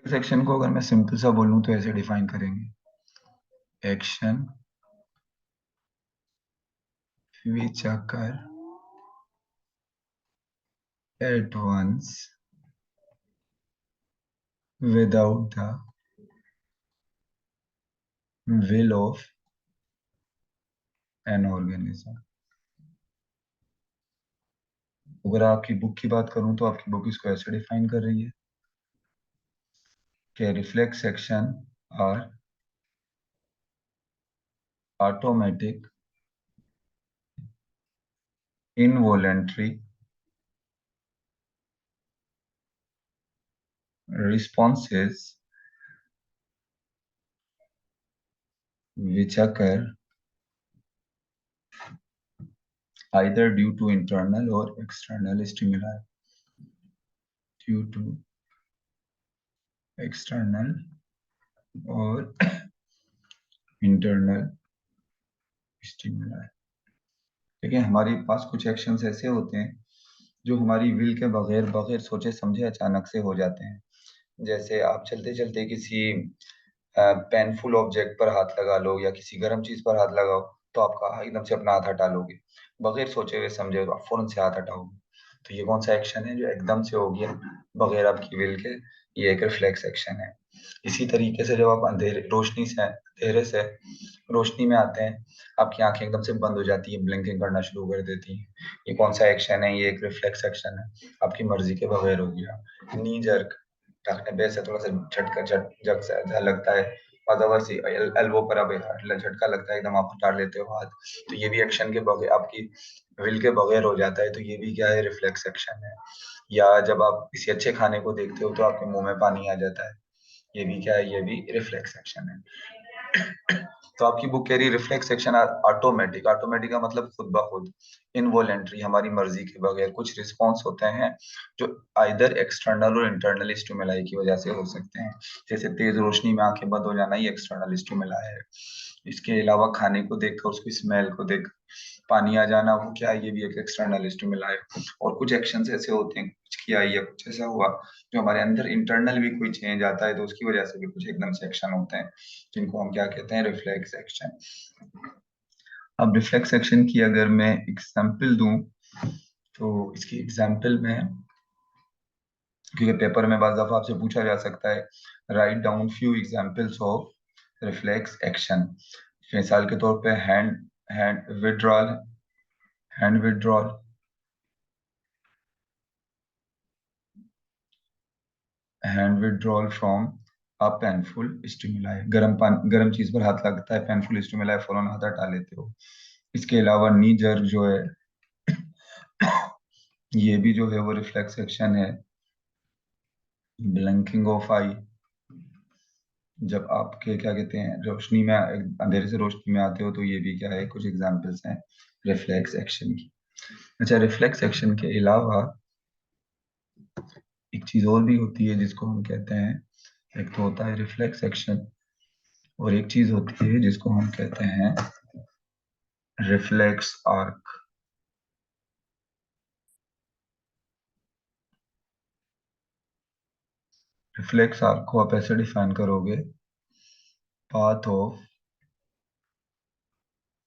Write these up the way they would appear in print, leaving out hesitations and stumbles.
Section को अगर मैं सिंपल सा बोलूं तो ऐसे डिफाइन करेंगे, action which occur at once without the will of an organism। अगर आपकी बुक की बात करूं तो आपकी बुक इसको ऐसे डिफाइन कर रही है कि reflex action are automatic involuntary responses which occur either due to internal or external stimuli, due to external or internal stimuli। ठीक है, हमारे पास कुछ एक्शंस ऐसे होते हैं जो हमारी विल के बगैर बगैर सोचे समझे अचानक से हो जाते हैं। जैसे आप चलते चलते किसी पेनफुल ऑब्जेक्ट पर हाथ लगा लो या किसी गर्म चीज पर हाथ लगाओ, तो आपका एकदम से अपना हाथ हटा लोगे, बगैर सोचे हुए समझे आप फौरन से हाथ हटाओगे। तो ये कौन सा एक्शन है जो एकदम से हो गया बगैर आपकी विल के? ये एक रिफ्लेक्स एक्शन है। इसी तरीके से जब आप अंधेरे से रोशनी में आते हैं, आपकी आंखें एकदम से बंद हो जाती है, ब्लिंकिंग करना शुरू कर देती हैं। ये कौन सा एक्शन है? ये एक रिफ्लेक्स एक्शन है, आपकी मर्जी के बगैर हो गया। नी जर्क, टाखने पे से थोड़ा सा झटका झट सा लगता है, सी एल्बो पर अब झटका लगता है, एकदम आप उतार लेते हो हाथ, तो ये भी एक्शन के बगैर, आपकी विल के बगैर हो जाता है। तो ये भी क्या है? रिफ्लेक्स एक्शन है। या जब आप किसी अच्छे खाने को देखते हो तो आपके मुंह में पानी आ जाता है, ये भी क्या है? ये भी रिफ्लेक्स एक्शन है। तो आपकी बुक कह रही है रिफ्लेक्स एक्शन ऑटोमेटिक। ऑटोमेटिक का मतलब खुद ब खुद, इनवॉलेंटरी, हमारी मर्जी के बगैर कुछ रिस्पॉन्स होते हैं जो आइदर एक्सटर्नल और इंटरनल स्टिमुलाई की वजह से हो सकते हैं। जैसे तेज रोशनी में आंखें बंद हो जाना, ये एक्सटर्नल स्टिमुलाई है। इसके अलावा खाने को देखकर, उसकी स्मेल को देख पानी आ जाना, वो क्या है? ये भी एक एक्सटर्नल स्टिमुलाई है। और कुछ एक्शंस ऐसे होते हैं, कुछ किया या कुछ ऐसा हुआ जो हमारे अंदर इंटरनल भी कोई चेंज आता है, तो उसकी वजह से भी कुछ एकदम से एक्शन होते हैं, जिनको हम क्या कहते हैं? Reflex action. अब रिफ्लेक्स एक्शन की अगर मैं एग्जांपल दूं, तो इसकी एग्जांपल में, क्योंकि पेपर में बाज़ दफा आपसे पूछा जा सकता है, write down few examples of reflex action. मिसाल के तौर पे hand hand withdrawal hand withdrawal hand withdrawal from a painful stimuli. गर्म चीज पर हाथ लगता है, पेनफुल स्टिमुलाई, फौरन हाथ हटा लेते हो। इसके अलावा नी जर्क जो है, ये भी जो है वो रिफ्लेक्स एक्शन है। ब्लिंकिंग ऑफ आई, जब आपके क्या कहते हैं, रोशनी में, अंधेरे से रोशनी में आते हो, तो ये भी क्या है? कुछ एग्जांपल्स हैं रिफ्लेक्स एक्शन की। अच्छा, रिफ्लेक्स एक्शन के अलावा एक चीज और भी होती है जिसको हम कहते हैं, एक तो होता है रिफ्लेक्स एक्शन, और एक चीज होती है जिसको हम कहते हैं रिफ्लेक्स आर्क। रिफ्लेक्स आर्क को आप ऐसे डिफाइन करोगे, path of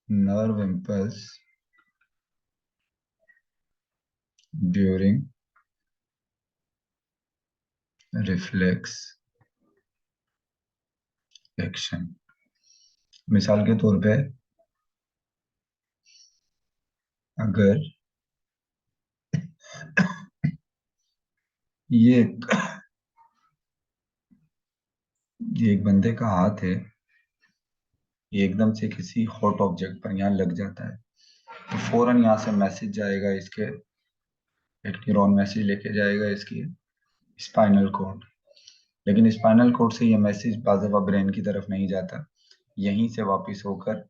nerve impulse during reflex action। मिसाल के तौर पे, अगर ये ये एक बंदे का हाथ है, ये एकदम से किसी हॉट ऑब्जेक्ट पर यहाँ लग जाता है, तो फौरन यहाँ से मैसेज जाएगा इसके, एक न्यूरॉन मैसेज लेके जाएगा इसकी स्पाइनल कॉर्ड। लेकिन स्पाइनल कॉर्ड से ये मैसेज बाज़ दफा ब्रेन की तरफ नहीं जाता, यहीं से वापस होकर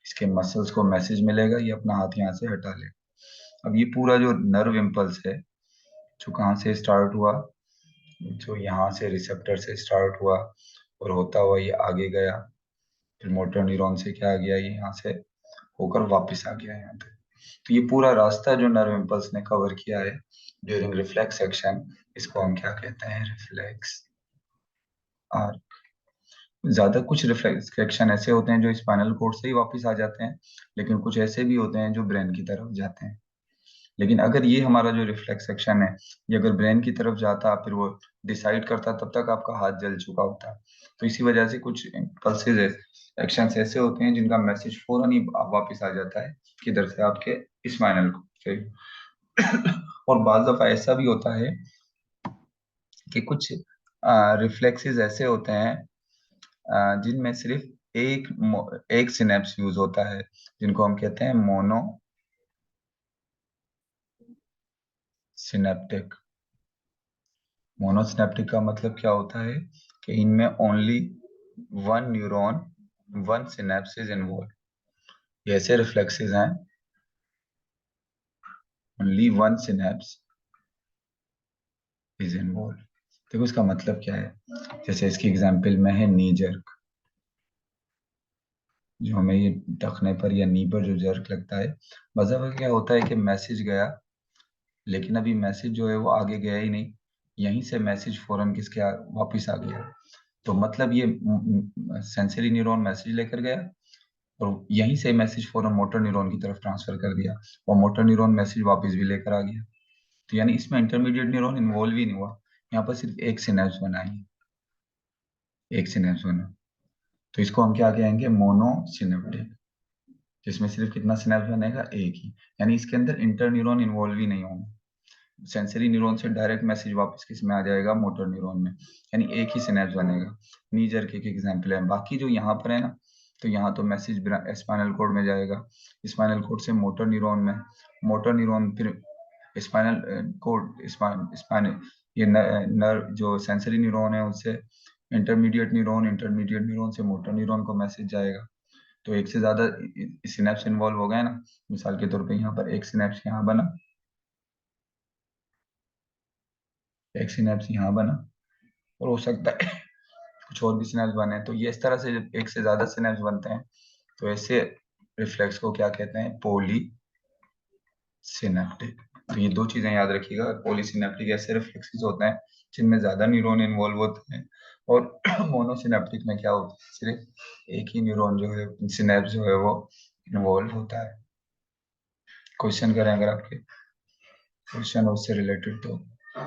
इसके मसल्स को मैसेज मिलेगा, ये अपना हाथ यहाँ से हटा लेगा। अब ये पूरा जो नर्व इम्पल्स है, जो कहाँ से स्टार्ट हुआ, जो यहाँ से रिसेप्टर से स्टार्ट हुआ और होता हुआ ये आगे गया, फिर मोटर न्यूरॉन से क्या आ गया, ये यहाँ से होकर वापस आ गया यहाँ पे। तो ये पूरा रास्ता जो नर्व इम्पल्स ने कवर किया है ड्यूरिंग रिफ्लेक्स एक्शन, इसको हम क्या कहते हैं? Reflex arc. ज्यादा कुछ रिफ्लेक्शन ऐसे होते हैं जो स्पाइनल कोर्ड से ही वापस आ जाते हैं, लेकिन कुछ ऐसे भी होते हैं जो ब्रेन की तरफ जाते हैं। लेकिन अगर ये हमारा जो रिफ्लेक्स एक्शन है, ये अगर ब्रेन की तरफ जाता फिर वो डिसाइड करता, तब तक आपका हाथ जल चुका होता। तो इसी वजह से कुछ पल्सेज एक्शन ऐसे होते हैं जिनका मैसेज फौरन ही वापस आ जाता है, किधर से, आपके स्पाइनल से। और बाज दफा ऐसा भी होता है कि कुछ रिफ्लेक्सेस ऐसे होते हैं जिनमें सिर्फ एक सिनेप्स यूज होता है, जिनको हम कहते हैं मोनो सिनेप्टिक। मोनोसिनेप्टिक का मतलब क्या होता है कि इनमें only one neuron, one synapse is involve. ये ऐसे रिफ्लेक्सेस हैं, only one synapse is involve. देखो इसका मतलब क्या है, जैसे इसकी एग्जांपल में है नी जर्क। जो हमें ये टखने पर या नी पर जो जर्क लगता है, मतलब क्या होता है कि मैसेज गया, लेकिन अभी मैसेज जो है वो आगे गया ही नहीं, यहीं से मैसेज फौरन वापिस आ गया। तो मतलब ये सेंसरी न्यूरॉन मैसेज लेकर गया, और यहीं से मैसेज फौरन मोटर न्यूरॉन की तरफ ट्रांसफर कर दिया, और मोटर न्यूरॉन मैसेज वापस भी लेकर आ गया। तो यानी इसमें इंटरमीडिएट न्यूरॉन इन्वॉल्व ही नहीं हुआ, यहाँ पर सिर्फ एक सिनेप्स बना है, एक सिनेप्स बना। तो इसको हम क्या कहेंगे, मोनो सिनेप्टिक, जिसमें सिर्फ कितना सिनेप्स बनेगा, एक ही। यानी इसके अंदर इंटर न्यूरॉन इन्वॉल्व ही नहीं होंगे। सेंसरी न्यूरॉन से डायरेक्ट मैसेज वापस किस में आ जाएगा, मोटर न्यूरॉन में, यानी एक ही सिनेप्स बनेगा। नी जर्क एक एग्जांपल है। बाकी जो यहाँ पर है ना, तो यहाँ तो मैसेज स्पाइनल कोड में जाएगा, स्पाइनल कोड से मोटर न्यूरॉन में, मोटर न्यूरॉन फिर स्पाइनल कोड, स्पाइन ये नर्व जो सेंसरी न्यूरॉन है उससे इंटरमीडिएट न्यूरॉन, इंटरमीडिएट न्यूरॉन से मोटर न्यूरॉन को मैसेज जाएगा। तो एक से ज्यादा सिनेप्स इन्वॉल्व हो गए ना, मिसाल के तौर पे यहाँ पर एक सिनेप्स यहाँ बना, एक सिनेप्स यहाँ बना, और हो सकता है कुछ और भी सिनेप्स बने। तो ये इस तरह से जब एक से ज्यादा सिनेप्स बनते हैं, तो ऐसे रिफ्लेक्स को क्या कहते हैं, पॉली सिनेप्टिक। तो ये दो चीजें याद रखिएगा, पॉली सिनेप्टिक ऐसे रिफ्लेक्सेस होते हैं जिनमें ज्यादा न्यूरॉन इन्वॉल्व होते हैं, और मोनोसिनेप्टिक में क्या होता है, सिर्फ एक ही न्यूरॉन जो है, सिनेप्स जो है वो इन्वॉल्व होता है। क्वेश्चन करें अगर आपके क्वेश्चन उससे रिलेटेड तो।